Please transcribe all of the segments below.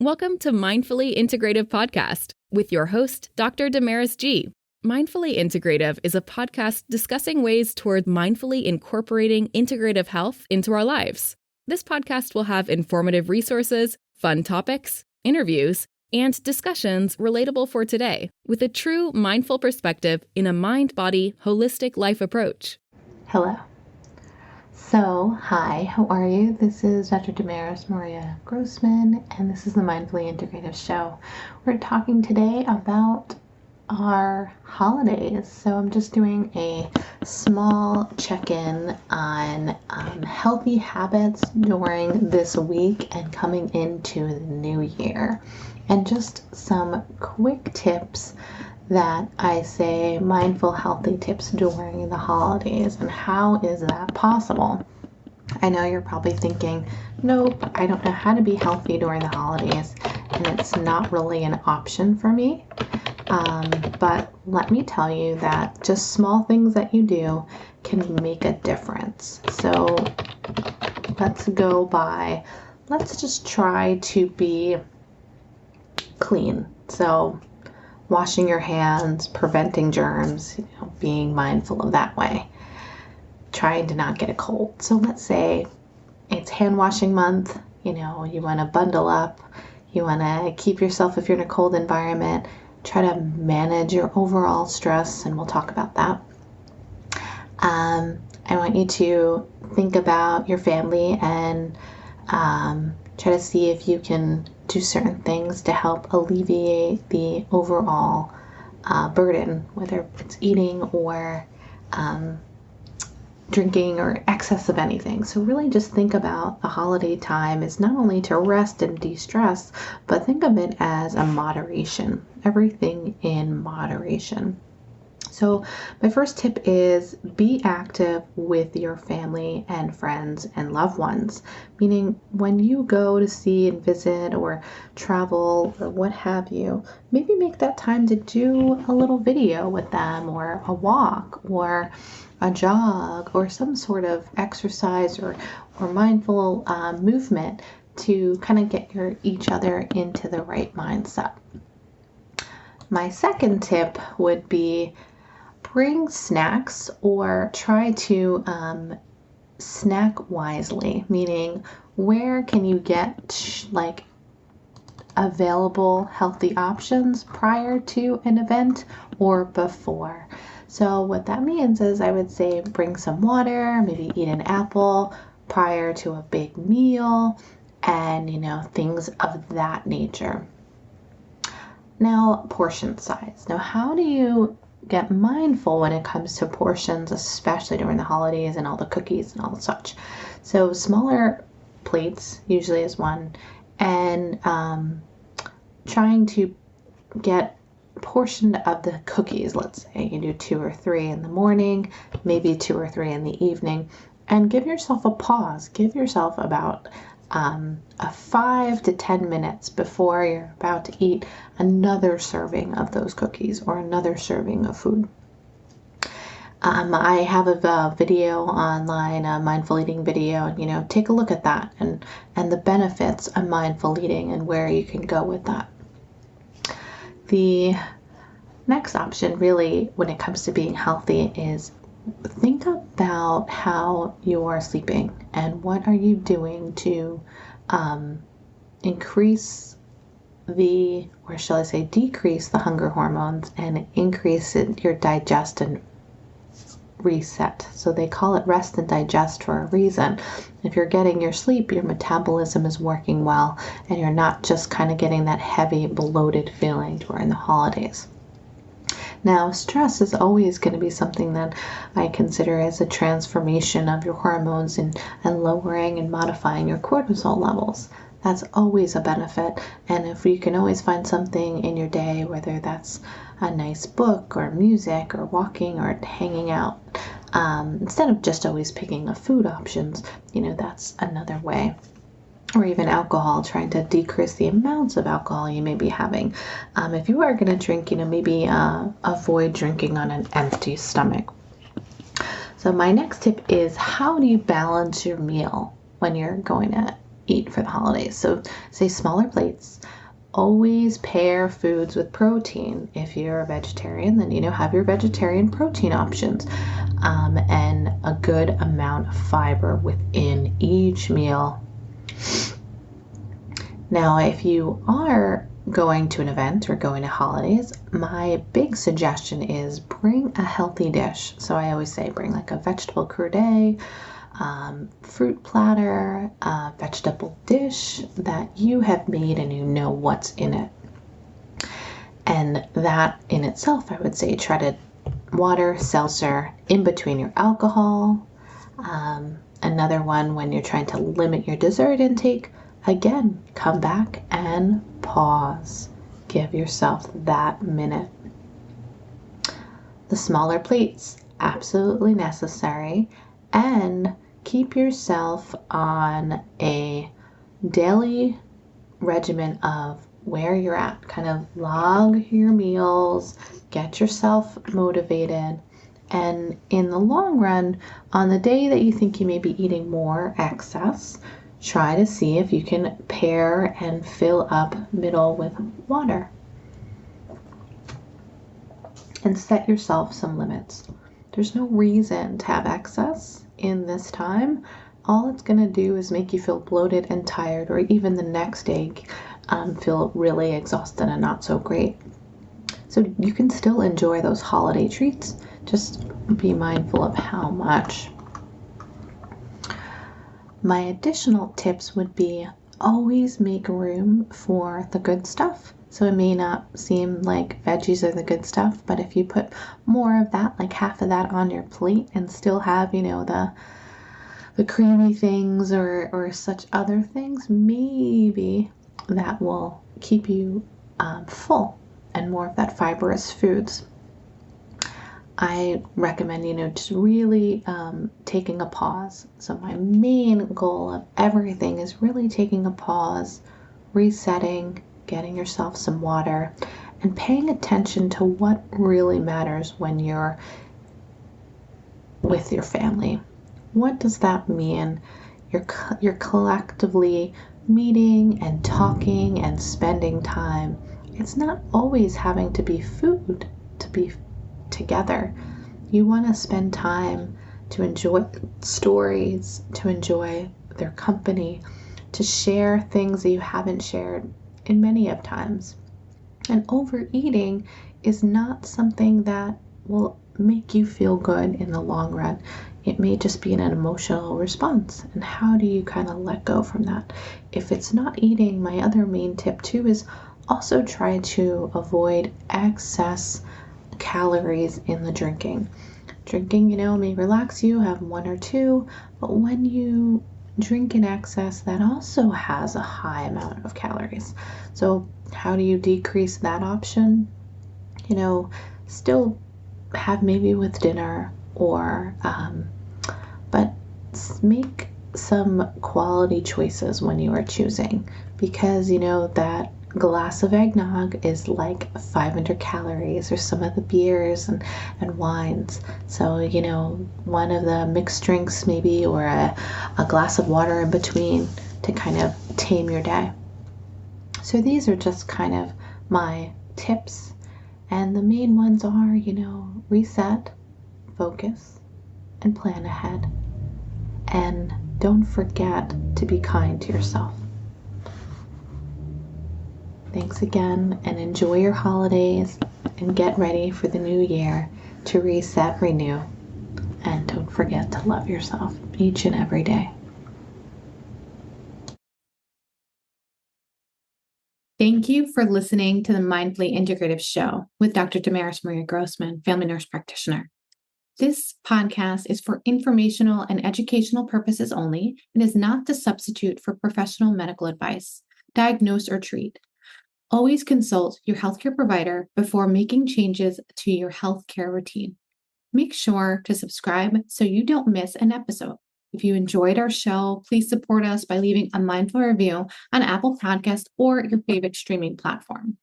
Welcome to Mindfully Integrative Podcast with your host, Dr. Damaris G. Mindfully Integrative is a podcast discussing ways toward mindfully incorporating integrative health into our lives. This podcast will have informative resources, fun topics, interviews, and discussions relatable for today with a true mindful perspective in a mind-body, holistic life approach. Hello. So, hi, how are you? This is Dr. Damaris Maria Grossman, and this is the Mindfully Integrative Show. We're talking today about our holidays. So I'm just doing a small check-in on healthy habits during this week and coming into the new year. And just some quick tips that I say mindful, healthy tips during the holidays. And how is that possible? I know you're probably thinking, nope, I don't know how to be healthy during the holidays, and it's not really an option for me. But let me tell you that just small things that you do can make a difference. So let's just try to be clean. So washing your hands, preventing germs, being mindful of that way. Trying to not get a cold. So let's say it's hand washing month, you want to bundle up, you want to keep yourself, if you're in a cold environment, try to manage your overall stress, and we'll talk about that. I want you to think about your family and try to see if you can do certain things to help alleviate the overall burden, whether it's eating or drinking or excess of anything. So really just think about the holiday time is not only to rest and de-stress, but think of it as a moderation, everything in moderation. So my first tip is be active with your family and friends and loved ones, meaning when you go to see and visit or travel or what have you, maybe make that time to do a little video with them or a walk or a jog or some sort of exercise or mindful movement to kind of get each other into the right mindset. My second tip would be bring snacks or try to snack wisely, meaning where can you get available healthy options prior to an event or before. So what that means is I would say bring some water, maybe eat an apple prior to a big meal, and things of that nature. Now, portion size. Now, how do you get mindful when it comes to portions, especially during the holidays and all the cookies and all such? So smaller plates usually is one, and trying to get portion of the cookies. Let's say you do 2 or 3 in the morning, maybe 2 or 3 in the evening, and give yourself a pause. Give yourself about 5 to 10 minutes before you're about to eat another serving of those cookies or another serving of food. I have a video online, a mindful eating video, and take a look at that and the benefits of mindful eating and where you can go with that. The next option really when it comes to being healthy is think about how you're sleeping and what are you doing to decrease the hunger hormones and increase your digest and reset. So they call it rest and digest for a reason. If you're getting your sleep, your metabolism is working well and you're not just kind of getting that heavy bloated feeling during the holidays. Now, stress is always going to be something that I consider as a transformation of your hormones and lowering and modifying your cortisol levels. That's always a benefit. And if you can always find something in your day, whether that's a nice book or music or walking or hanging out, instead of just always picking a food options, that's another way. Or even alcohol, trying to decrease the amounts of alcohol you may be having. If you are going to drink, maybe avoid drinking on an empty stomach. So my next tip is, how do you balance your meal when you're going to eat for the holidays. So say smaller plates. Always pair foods with protein. If you're a vegetarian, then, have your vegetarian protein options, and a good amount of fiber within each meal. Now, if you are going to an event or going to holidays, my big suggestion is bring a healthy dish. So I always say bring like a vegetable crudité, fruit platter, a vegetable dish that you have made and you know what's in it. And that in itself, I would say try to water, seltzer in between your alcohol. Another one, when you're trying to limit your dessert intake, again, come back and pause. Give yourself that minute. The smaller plates, absolutely necessary, and keep yourself on a daily regimen of where you're at. Kind of log your meals, get yourself motivated, and in the long run, on the day that you think you may be eating more excess, try to see if you can pair and fill up middle with water. And set yourself some limits. There's no reason to have excess in this time. All it's going to do is make you feel bloated and tired, or even the next day feel really exhausted and not so great. So you can still enjoy those holiday treats, just be mindful of how much. My additional tips would be always make room for the good stuff. So it may not seem like veggies are the good stuff, but if you put more of that, like half of that on your plate, and still have, the creamy things or such other things, maybe that will keep you full and more of that fibrous foods. I recommend, just really taking a pause. So my main goal of everything is really taking a pause, resetting, getting yourself some water, and paying attention to what really matters when you're with your family. What does that mean? You're collectively meeting and talking and spending time. It's not always having to be food to be together. You want to spend time to enjoy stories, to enjoy their company, to share things that you haven't shared in many of times. And overeating is not something that will make you feel good in the long run. It may just be an emotional response. And how do you kind of let go from that? If it's not eating, my other main tip too is also try to avoid excess calories in the drinking. Drinking, may relax you, have one or two, but when you drink in excess, that also has a high amount of calories. So how do you decrease that option? Still have maybe with dinner, or but make some quality choices when you are choosing, because that glass of eggnog is like 500 calories, or some of the beers and wines. So, one of the mixed drinks maybe, or a glass of water in between to kind of tame your day. So these are just kind of my tips. And the main ones are, reset, focus, and plan ahead. And don't forget to be kind to yourself. Thanks again, and enjoy your holidays, and get ready for the new year to reset, renew, and don't forget to love yourself each and every day. Thank you for listening to the Mindfully Integrative Show with Dr. Damaris Maria Grossman, family nurse practitioner. This podcast is for informational and educational purposes only and is not to substitute for professional medical advice, diagnose, or treat. Always consult your healthcare provider before making changes to your healthcare routine. Make sure to subscribe so you don't miss an episode. If you enjoyed our show, please support us by leaving a mindful review on Apple Podcasts or your favorite streaming platform.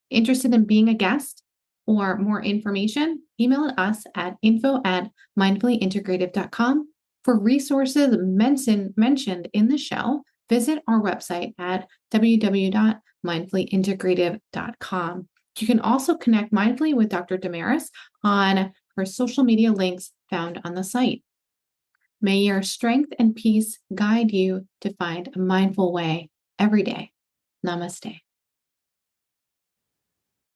Interested in being a guest or more information? Email us at info@mindfullyintegrative.com for resources mentioned in the show, visit our website at www.mindfullyintegrative.com. You can also connect mindfully with Dr. Damaris on her social media links found on the site. May your strength and peace guide you to find a mindful way every day. Namaste.